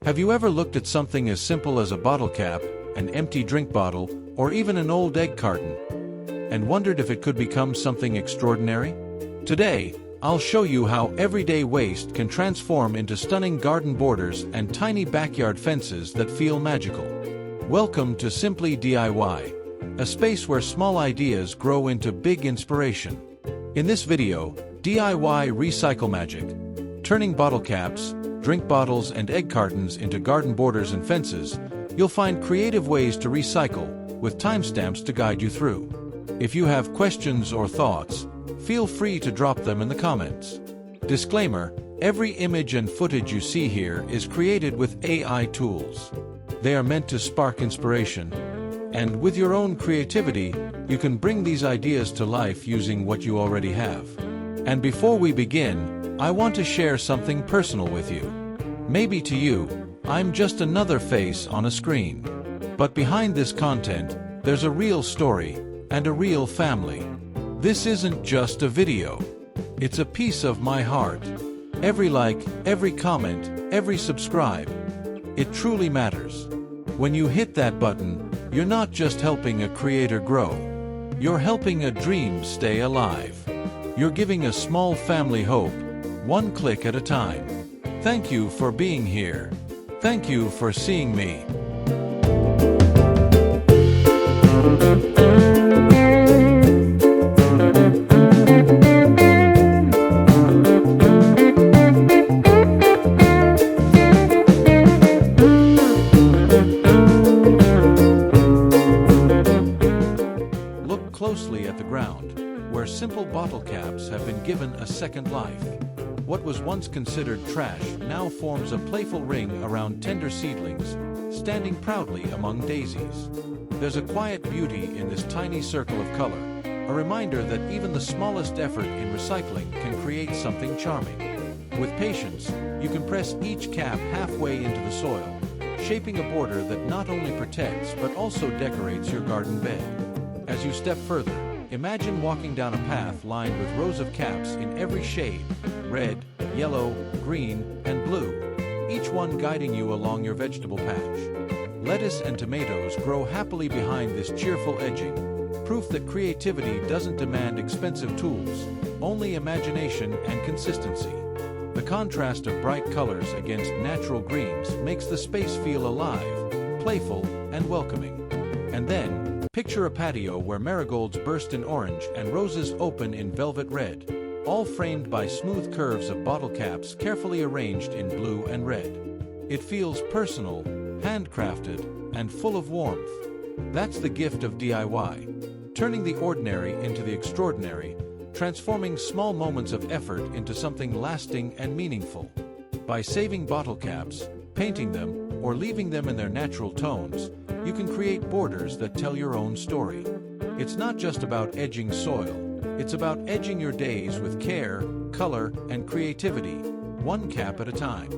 Have you ever looked at something as simple as a bottle cap, an empty drink bottle, or even an old egg carton, and wondered if it could become something extraordinary? Today, I'll show you how everyday waste can transform into stunning garden borders and tiny backyard fences that feel magical. Welcome to Simply DIY, a space where small ideas grow into big inspiration. In this video, DIY Recycle Magic, turning bottle caps, drink bottles and egg cartons into garden borders and fences, you'll find creative ways to recycle, with timestamps to guide you through. If you have questions or thoughts, feel free to drop them in the comments. Disclaimer: every image and footage you see here is created with AI tools. They are meant to spark inspiration, and with your own creativity, you can bring these ideas to life using what you already have. And before we begin, I want to share something personal with you. Maybe to you, I'm just another face on a screen. But behind this content, there's a real story and a real family. This isn't just a video. It's a piece of my heart. Every like, every comment, every subscribe. It truly matters. When you hit that button, you're not just helping a creator grow. You're helping a dream stay alive. You're giving a small family hope, one click at a time. Thank you for being here. Thank you for seeing me. Look closely at the ground, where simple bottle caps have been given a second life. What was once considered trash now forms a playful ring around tender seedlings, standing proudly among daisies. There's a quiet beauty in this tiny circle of color, a reminder that even the smallest effort in recycling can create something charming. With patience, you can press each cap halfway into the soil, shaping a border that not only protects but also decorates your garden bed. As you step further, imagine walking down a path lined with rows of caps in every shade: red, yellow, green, and blue, each one guiding you along your vegetable patch. Lettuce and tomatoes grow happily behind this cheerful edging, proof that creativity doesn't demand expensive tools, only imagination and consistency. The contrast of bright colors against natural greens makes the space feel alive, playful, and welcoming. And then, picture a patio where marigolds burst in orange and roses open in velvet red, all framed by smooth curves of bottle caps carefully arranged in blue and red. It feels personal, handcrafted, and full of warmth. That's the gift of DIY, turning the ordinary into the extraordinary, transforming small moments of effort into something lasting and meaningful. By saving bottle caps, painting them, or leaving them in their natural tones, you can create borders that tell your own story. It's not just about edging soil. It's about edging your days with care, color, and creativity, one cap at a time.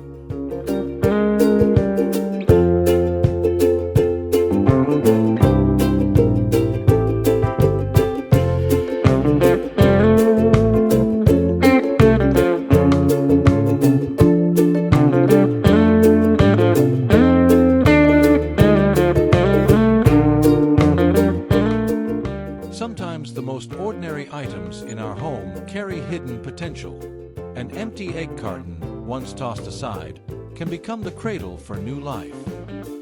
Sometimes the most ordinary items in our home carry hidden potential. An empty egg carton, once tossed aside, can become the cradle for new life.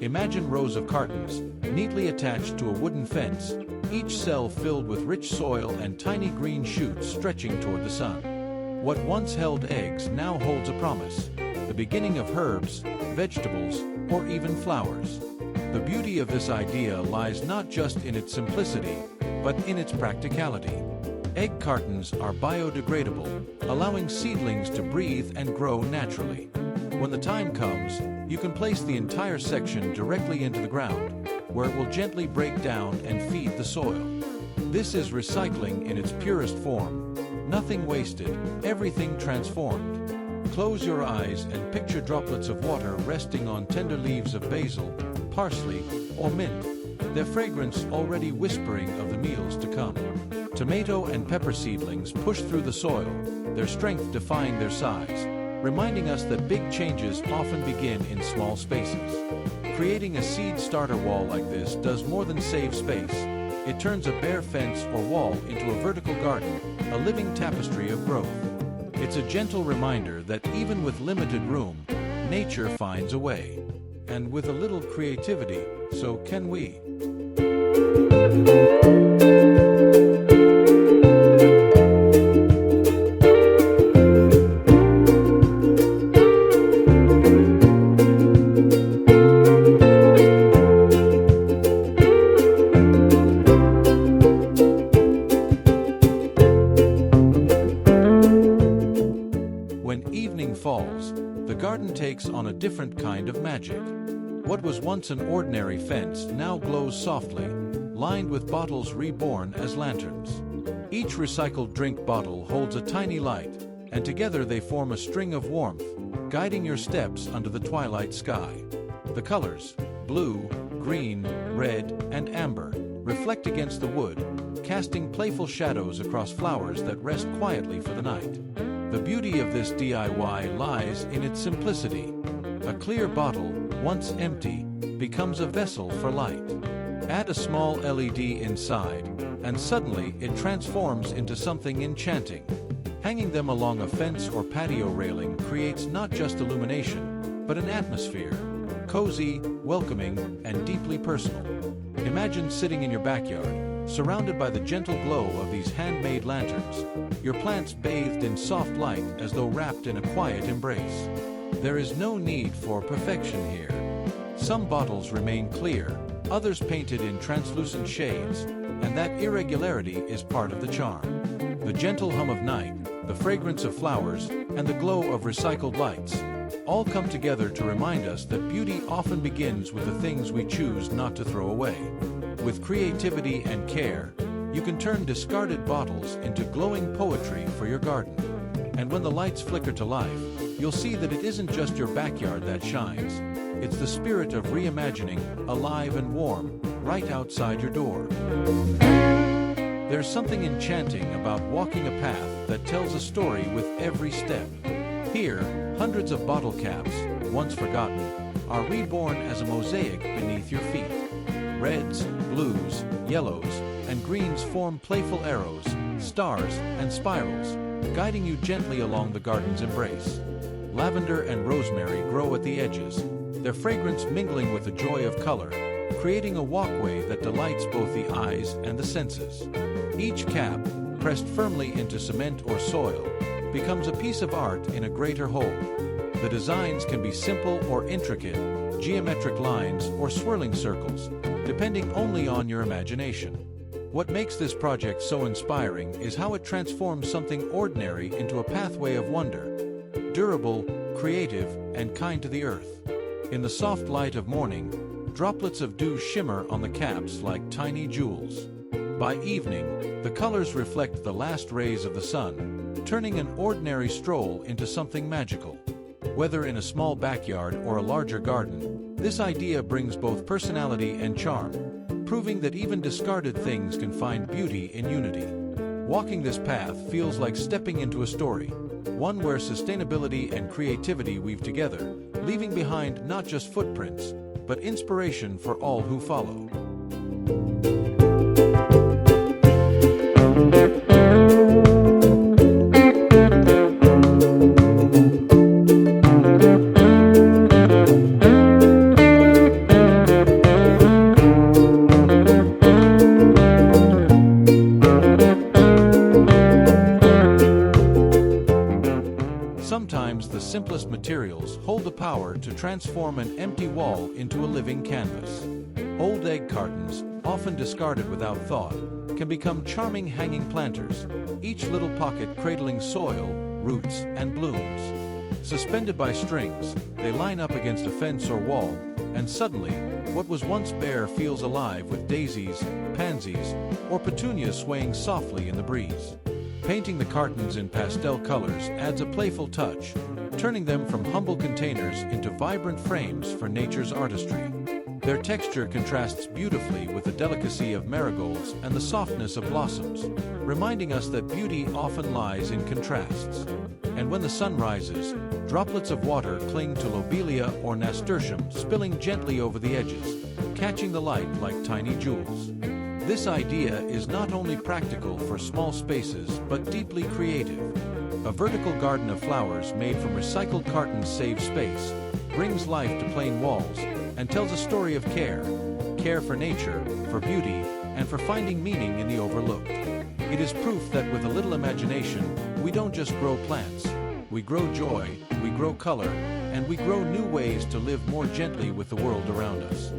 Imagine rows of cartons, neatly attached to a wooden fence, each cell filled with rich soil and tiny green shoots stretching toward the sun. What once held eggs now holds a promise, the beginning of herbs, vegetables, or even flowers. The beauty of this idea lies not just in its simplicity, but in its practicality. Egg cartons are biodegradable, allowing seedlings to breathe and grow naturally. When the time comes, you can place the entire section directly into the ground, where it will gently break down and feed the soil. This is recycling in its purest form. Nothing wasted, everything transformed. Close your eyes and picture droplets of water resting on tender leaves of basil, parsley, or mint, their fragrance already whispering of the meals to come. Tomato and pepper seedlings push through the soil, their strength defying their size, reminding us that big changes often begin in small spaces. Creating a seed starter wall like this does more than save space. It turns a bare fence or wall into a vertical garden, a living tapestry of growth. It's a gentle reminder that even with limited room, nature finds a way. And with a little creativity, so can we. When evening falls, the garden takes on a different kind of magic. What was once an ordinary fence now glows softly, lined with bottles reborn as lanterns. Each recycled drink bottle holds a tiny light, and together they form a string of warmth, guiding your steps under the twilight sky. The colors, blue, green, red, and amber, reflect against the wood, casting playful shadows across flowers that rest quietly for the night. The beauty of this DIY lies in its simplicity. A clear bottle, once empty, becomes a vessel for light. Add a small LED inside, and suddenly it transforms into something enchanting. Hanging them along a fence or patio railing creates not just illumination, but an atmosphere, cozy, welcoming, and deeply personal. Imagine sitting in your backyard, surrounded by the gentle glow of these handmade lanterns, your plants bathed in soft light as though wrapped in a quiet embrace. There is no need for perfection here. Some bottles remain clear, others painted in translucent shades, and that irregularity is part of the charm. The gentle hum of night, the fragrance of flowers, and the glow of recycled lights all come together to remind us that beauty often begins with the things we choose not to throw away. With creativity and care, you can turn discarded bottles into glowing poetry for your garden. And when the lights flicker to life, you'll see that it isn't just your backyard that shines. It's the spirit of reimagining, alive and warm, right outside your door. There's something enchanting about walking a path that tells a story with every step. Here, hundreds of bottle caps, once forgotten, are reborn as a mosaic beneath your feet. Reds, blues, yellows, and greens form playful arrows, stars, and spirals, guiding you gently along the garden's embrace. Lavender and rosemary grow at the edges, their fragrance mingling with the joy of color, creating a walkway that delights both the eyes and the senses. Each cap, pressed firmly into cement or soil, becomes a piece of art in a greater whole. The designs can be simple or intricate, geometric lines or swirling circles, depending only on your imagination. What makes this project so inspiring is how it transforms something ordinary into a pathway of wonder, durable, creative, and kind to the earth. In the soft light of morning, droplets of dew shimmer on the caps like tiny jewels. By evening, the colors reflect the last rays of the sun, turning an ordinary stroll into something magical. Whether in a small backyard or a larger garden, this idea brings both personality and charm, proving that even discarded things can find beauty in unity. Walking this path feels like stepping into a story, one where sustainability and creativity weave together, leaving behind not just footprints, but inspiration for all who follow. Sometimes the simplest materials hold the power to transform an empty wall into a living canvas. Old egg cartons, often discarded without thought, can become charming hanging planters, each little pocket cradling soil, roots, and blooms. Suspended by strings, they line up against a fence or wall, and suddenly, what was once bare feels alive with daisies, pansies, or petunias swaying softly in the breeze. Painting the cartons in pastel colors adds a playful touch, turning them from humble containers into vibrant frames for nature's artistry. Their texture contrasts beautifully with the delicacy of marigolds and the softness of blossoms, reminding us that beauty often lies in contrasts. And when the sun rises, droplets of water cling to lobelia or nasturtium, spilling gently over the edges, catching the light like tiny jewels. This idea is not only practical for small spaces but deeply creative. A vertical garden of flowers made from recycled cartons saves space, brings life to plain walls, and tells a story of care for nature, for beauty, and for finding meaning in the overlooked. It is proof that with a little imagination, we don't just grow plants. We grow joy, we grow color, and we grow new ways to live more gently with the world around us.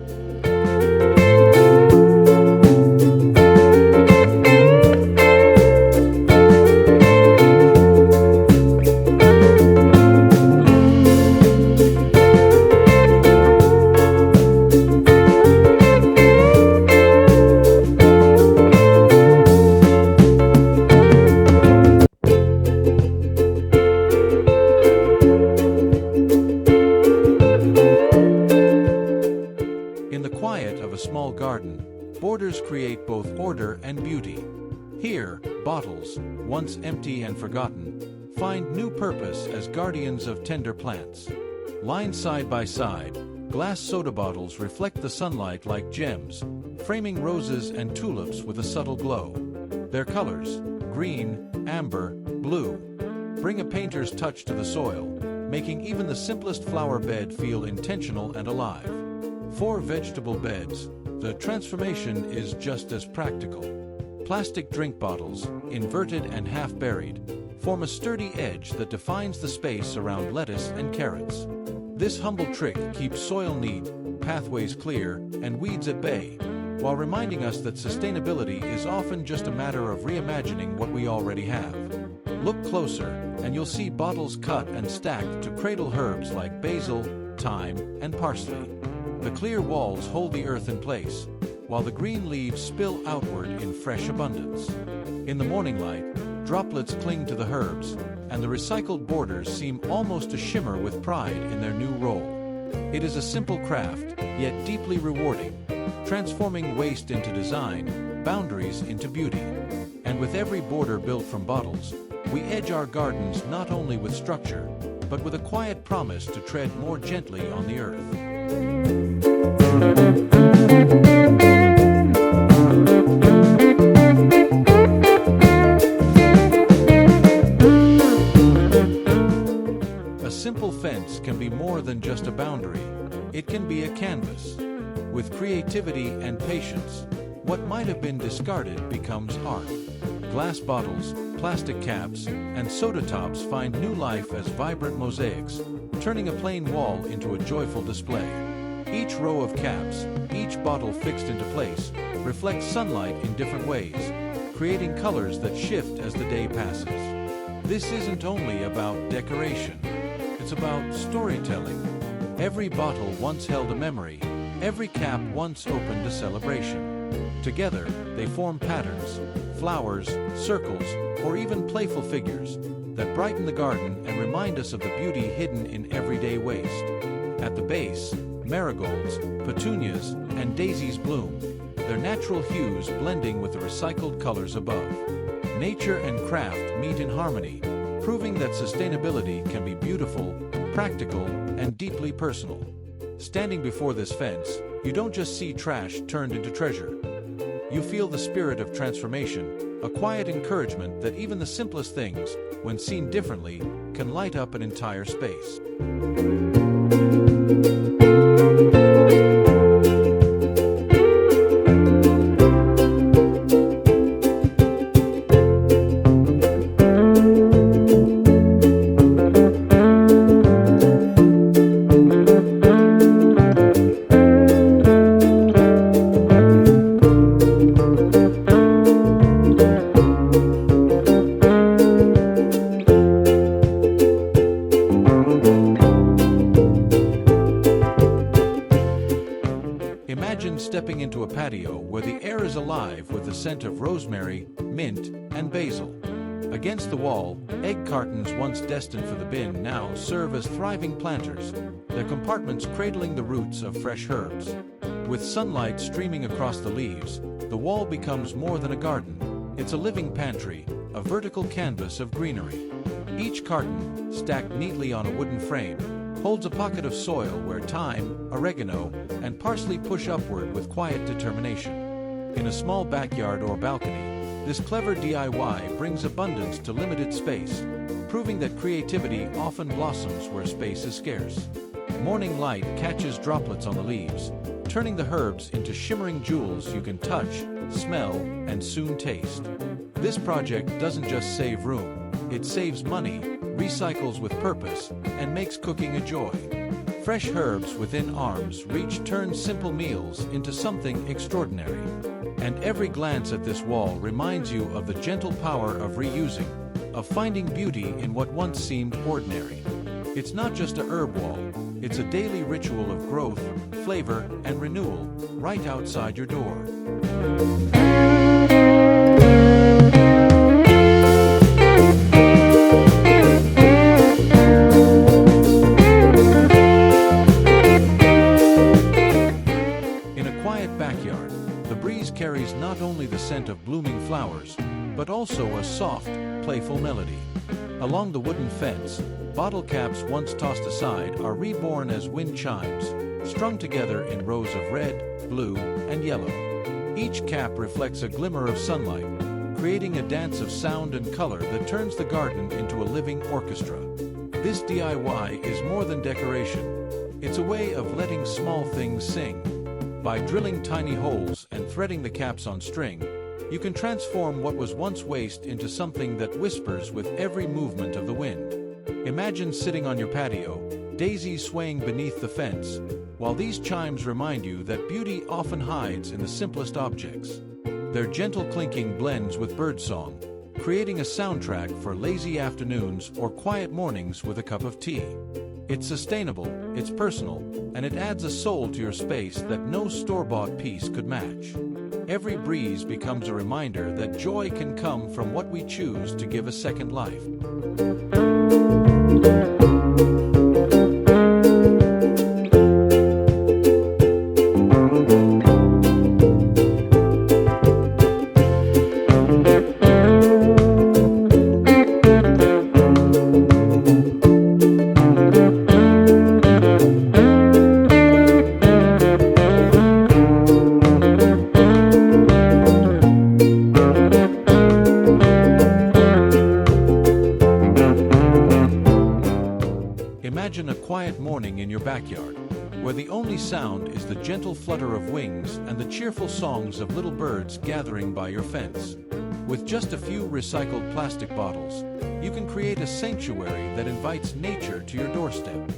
In the quiet of a small garden, borders create both order and beauty. Here, bottles, once empty and forgotten, find new purpose as guardians of tender plants. Lined side by side, glass soda bottles reflect the sunlight like gems, framing roses and tulips with a subtle glow. Their colors, green, amber, blue, bring a painter's touch to the soil, making even the simplest flower bed feel intentional and alive. For vegetable beds, the transformation is just as practical. Plastic drink bottles, inverted and half-buried, form a sturdy edge that defines the space around lettuce and carrots. This humble trick keeps soil neat, pathways clear, and weeds at bay, while reminding us that sustainability is often just a matter of reimagining what we already have. Look closer, and you'll see bottles cut and stacked to cradle herbs like basil, thyme, and parsley. The clear walls hold the earth in place, while the green leaves spill outward in fresh abundance. In the morning light, droplets cling to the herbs, and the recycled borders seem almost to shimmer with pride in their new role. It is a simple craft, yet deeply rewarding, transforming waste into design, boundaries into beauty. And with every border built from bottles, we edge our gardens not only with structure, but with a quiet promise to tread more gently on the earth. A simple fence can be more than just a boundary. It can be a canvas. With creativity and patience, what might have been discarded becomes art. Glass bottles, plastic caps, and soda tops find new life as vibrant mosaics, turning a plain wall into a joyful display. Each row of caps, each bottle fixed into place, reflects sunlight in different ways, creating colors that shift as the day passes. This isn't only about decoration, it's about storytelling. Every bottle once held a memory, every cap once opened a celebration. Together, they form patterns, flowers, circles, or even playful figures that brighten the garden and remind us of the beauty hidden in everyday waste. At the base, marigolds, petunias, and daisies bloom, their natural hues blending with the recycled colors above. Nature and craft meet in harmony, proving that sustainability can be beautiful, practical, and deeply personal. Standing before this fence, you don't just see trash turned into treasure. You feel the spirit of transformation, a quiet encouragement that even the simplest things, when seen differently, can light up an entire space. Imagine stepping into a patio where the air is alive with the scent of rosemary, mint, and basil. Against the wall, egg cartons once destined for the bin now serve as thriving planters, their compartments cradling the roots of fresh herbs. With sunlight streaming across the leaves, the wall becomes more than a garden. It's a living pantry, a vertical canvas of greenery. Each carton, stacked neatly on a wooden frame, holds a pocket of soil where thyme, oregano, and parsley push upward with quiet determination. In a small backyard or balcony, this clever DIY brings abundance to limited space, proving that creativity often blossoms where space is scarce. Morning light catches droplets on the leaves, turning the herbs into shimmering jewels you can touch, smell, and soon taste. This project doesn't just save room, it saves money, recycles with purpose, and makes cooking a joy. Fresh herbs within arm's reach turn simple meals into something extraordinary. And every glance at this wall reminds you of the gentle power of reusing, of finding beauty in what once seemed ordinary. It's not just a herb wall, it's a daily ritual of growth, flavor, and renewal, right outside your door. In a quiet backyard, the breeze carries not only the scent of blooming flowers, but also a soft, playful melody. Along the wooden fence, bottle caps once tossed aside are reborn as wind chimes, strung together in rows of red, blue, and yellow. Each cap reflects a glimmer of sunlight, creating a dance of sound and color that turns the garden into a living orchestra. This DIY is more than decoration. It's a way of letting small things sing. By drilling tiny holes and threading the caps on string, you can transform what was once waste into something that whispers with every movement of the wind. Imagine sitting on your patio, daisies swaying beneath the fence, while these chimes remind you that beauty often hides in the simplest objects. Their gentle clinking blends with birdsong, creating a soundtrack for lazy afternoons or quiet mornings with a cup of tea. It's sustainable, it's personal, and it adds a soul to your space that no store-bought piece could match. Every breeze becomes a reminder that joy can come from what we choose to give a second life. Imagine a quiet morning in your backyard, where the only sound is the gentle flutter of wings and the cheerful songs of little birds gathering by your fence. With just a few recycled plastic bottles, you can create a sanctuary that invites nature to your doorstep.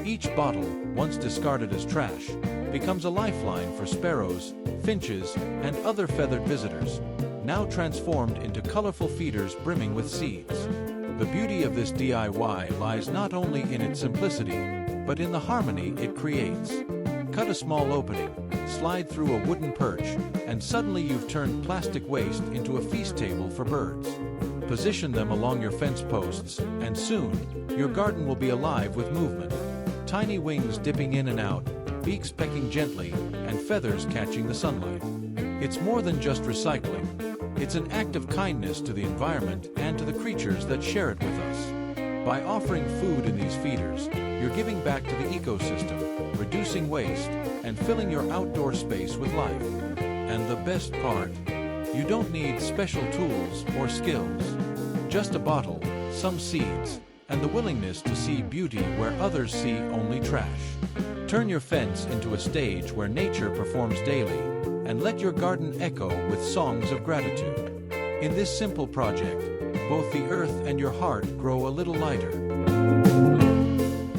Each bottle, once discarded as trash, becomes a lifeline for sparrows, finches, and other feathered visitors, now transformed into colorful feeders brimming with seeds. The beauty of this DIY lies not only in its simplicity, but in the harmony it creates. Cut a small opening, slide through a wooden perch, and suddenly you've turned plastic waste into a feast table for birds. Position them along your fence posts, and soon, your garden will be alive with movement. Tiny wings dipping in and out, beaks pecking gently, and feathers catching the sunlight. It's more than just recycling. It's an act of kindness to the environment and to the creatures that share it with us. By offering food in these feeders, you're giving back to the ecosystem, reducing waste, and filling your outdoor space with life. And the best part, you don't need special tools or skills. Just a bottle, some seeds, and the willingness to see beauty where others see only trash. Turn your fence into a stage where nature performs daily, and let your garden echo with songs of gratitude. In this simple project, both the earth and your heart grow a little lighter.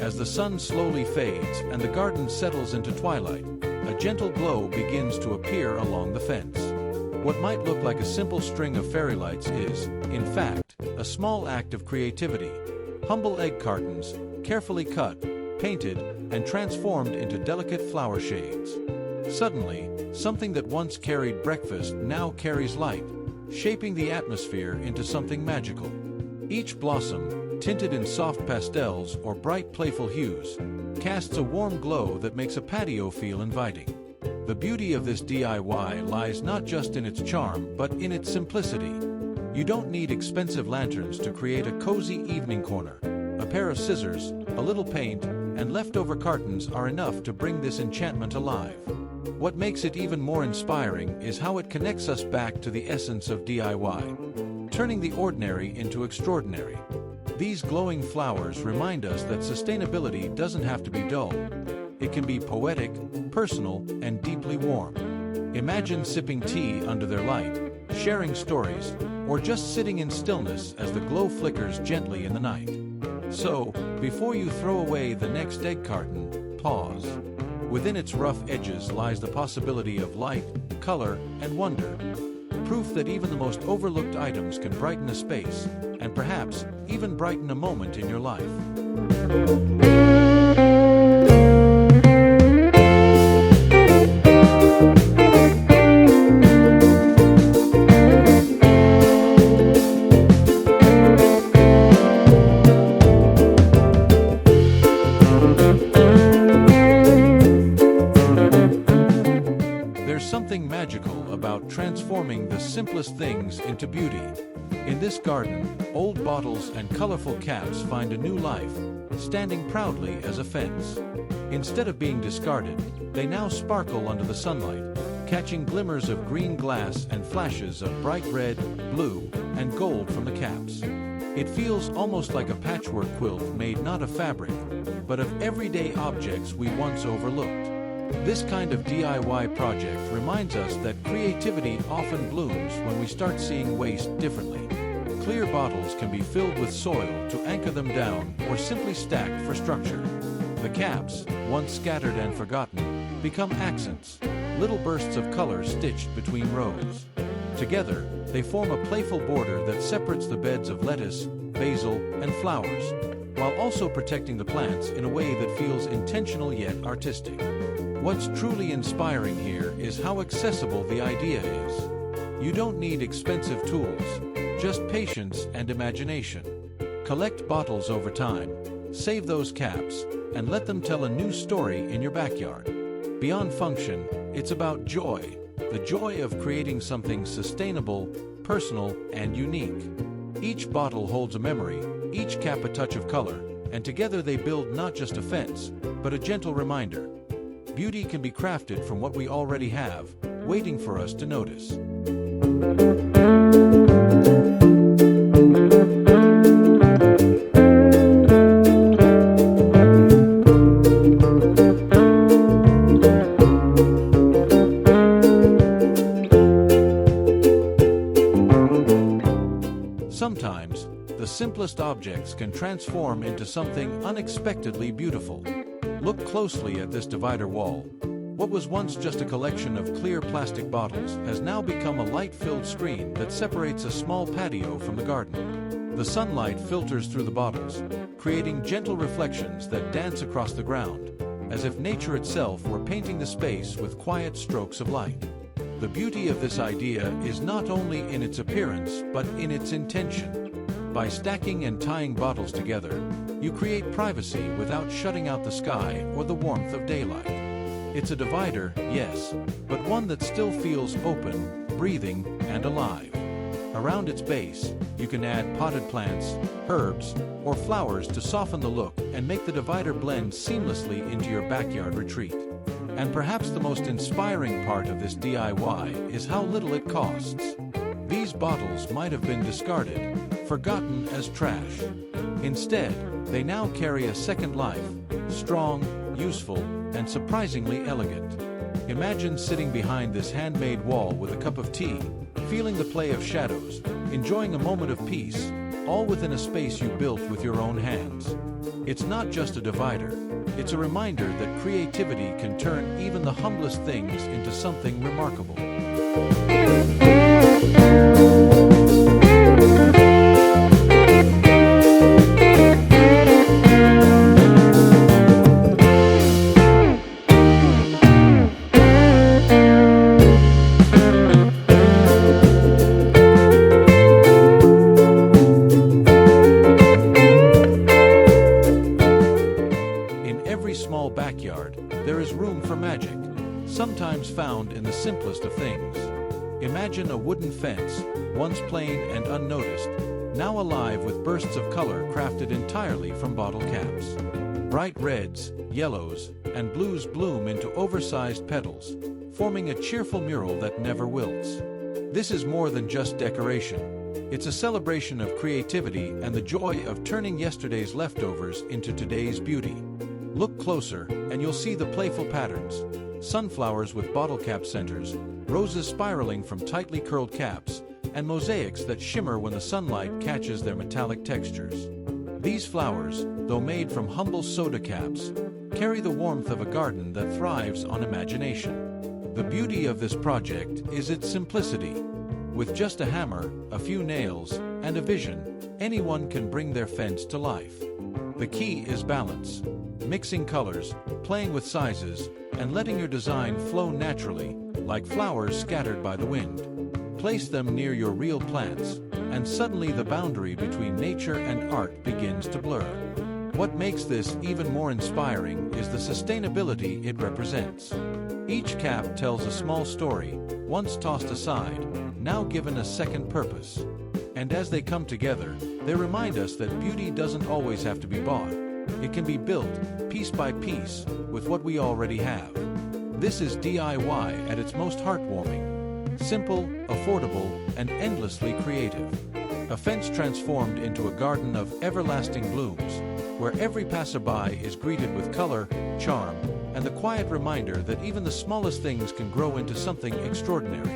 As the sun slowly fades and the garden settles into twilight, a gentle glow begins to appear along the fence. What might look like a simple string of fairy lights is, in fact, a small act of creativity. Humble egg cartons, carefully cut, painted, and transformed into delicate flower shades. Suddenly, something that once carried breakfast now carries light, shaping the atmosphere into something magical. Each blossom, tinted in soft pastels or bright playful hues, casts a warm glow that makes a patio feel inviting. The beauty of this DIY lies not just in its charm, but in its simplicity. You don't need expensive lanterns to create a cozy evening corner. A pair of scissors, a little paint, and leftover cartons are enough to bring this enchantment alive. What makes it even more inspiring is how it connects us back to the essence of DIY, turning the ordinary into extraordinary. These glowing flowers remind us that sustainability doesn't have to be dull. It can be poetic, personal, and deeply warm. Imagine sipping tea under their light, sharing stories, or just sitting in stillness as the glow flickers gently in the night. So, before you throw away the next egg carton, pause. Within its rough edges lies the possibility of light, color, and wonder. Proof that even the most overlooked items can brighten a space, and perhaps even brighten a moment in your life. Something magical about transforming the simplest things into beauty. In this garden, old bottles and colorful caps find a new life, standing proudly as a fence. Instead of being discarded, they now sparkle under the sunlight, catching glimmers of green glass and flashes of bright red, blue, and gold from the caps. It feels almost like a patchwork quilt made not of fabric, but of everyday objects we once overlooked. This kind of DIY project reminds us that creativity often blooms when we start seeing waste differently. Clear bottles can be filled with soil to anchor them down or simply stacked for structure. The caps, once scattered and forgotten, become accents, little bursts of color stitched between rows. Together, they form a playful border that separates the beds of lettuce, basil, and flowers, while also protecting the plants in a way that feels intentional yet artistic. What's truly inspiring here is how accessible the idea is. You don't need expensive tools, just patience and imagination. Collect bottles over time, save those caps, and let them tell a new story in your backyard. Beyond function, it's about joy, the joy of creating something sustainable, personal, and unique. Each bottle holds a memory, each cap a touch of color, and together they build not just a fence, but a gentle reminder. Beauty can be crafted from what we already have, waiting for us to notice. Sometimes, the simplest objects can transform into something unexpectedly beautiful. Look closely at this divider wall. What was once just a collection of clear plastic bottles has now become a light-filled screen that separates a small patio from the garden. The sunlight filters through the bottles, creating gentle reflections that dance across the ground, as if nature itself were painting the space with quiet strokes of light. The beauty of this idea is not only in its appearance, but in its intention. By stacking and tying bottles together, you create privacy without shutting out the sky or the warmth of daylight. It's a divider, yes, but one that still feels open, breathing, and alive. Around its base, you can add potted plants, herbs, or flowers to soften the look and make the divider blend seamlessly into your backyard retreat. And perhaps the most inspiring part of this DIY is how little it costs. These bottles might have been discarded, forgotten as trash. Instead, they now carry a second life, strong, useful, and surprisingly elegant. Imagine sitting behind this handmade wall with a cup of tea, feeling the play of shadows, enjoying a moment of peace, all within a space you built with your own hands. It's not just a divider, it's a reminder that creativity can turn even the humblest things into something remarkable. Backyard, there is room for magic. sometimes found in the simplest of things. Imagine a wooden fence, once plain and unnoticed, now alive with bursts of color crafted entirely from bottle caps. Bright reds, yellows, and blues bloom into oversized petals, forming a cheerful mural that never wilts. This is more than just decoration. It's a celebration of creativity and the joy of turning yesterday's leftovers into today's beauty. Look closer, and you'll see the playful patterns. Sunflowers with bottle cap centers, roses spiraling from tightly curled caps, and mosaics that shimmer when the sunlight catches their metallic textures. These flowers, though made from humble soda caps, carry the warmth of a garden that thrives on imagination. The beauty of this project is its simplicity. With just a hammer, a few nails, and a vision, anyone can bring their fence to life. The key is balance. Mixing colors, playing with sizes, and letting your design flow naturally, like flowers scattered by the wind. Place them near your real plants, and suddenly the boundary between nature and art begins to blur. What makes this even more inspiring is the sustainability it represents. Each cap tells a small story, once tossed aside, now given a second purpose. And as they come together, they remind us that beauty doesn't always have to be bought. It can be built, piece by piece, with what we already have. This is DIY at its most heartwarming. Simple, affordable, and endlessly creative. A fence transformed into a garden of everlasting blooms, where every passerby is greeted with color, charm, and the quiet reminder that even the smallest things can grow into something extraordinary.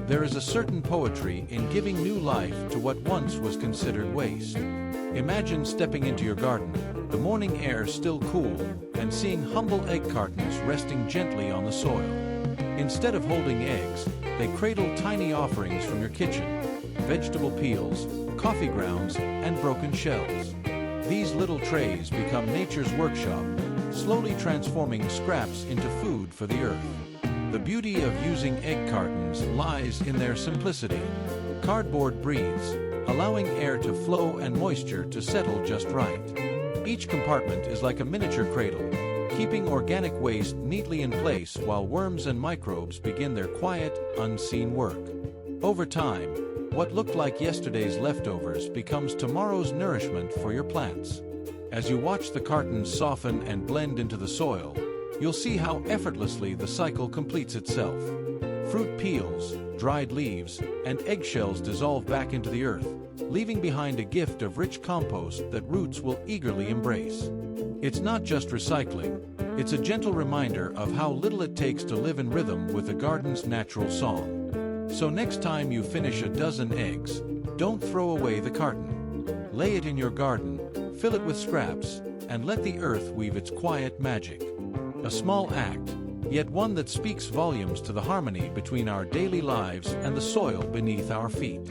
There is a certain poetry in giving new life to what once was considered waste. Imagine stepping into your garden, the morning air still cool, and seeing humble egg cartons resting gently on the soil. Instead of holding eggs, they cradle tiny offerings from your kitchen: vegetable peels, coffee grounds, and broken shells. These little trays become nature's workshop, slowly transforming scraps into food for the earth. The beauty of using egg cartons lies in their simplicity. Cardboard breathes, allowing air to flow and moisture to settle just right. Each compartment is like a miniature cradle, keeping organic waste neatly in place while worms and microbes begin their quiet, unseen work. Over time, what looked like yesterday's leftovers becomes tomorrow's nourishment for your plants. As you watch the cartons soften and blend into the soil, you'll see how effortlessly the cycle completes itself. Fruit peels, dried leaves, and eggshells dissolve back into the earth, leaving behind a gift of rich compost that roots will eagerly embrace. It's not just recycling, it's a gentle reminder of how little it takes to live in rhythm with the garden's natural song. So next time you finish a dozen eggs, don't throw away the carton. Lay it in your garden, fill it with scraps, and let the earth weave its quiet magic. A small act, yet one that speaks volumes to the harmony between our daily lives and the soil beneath our feet.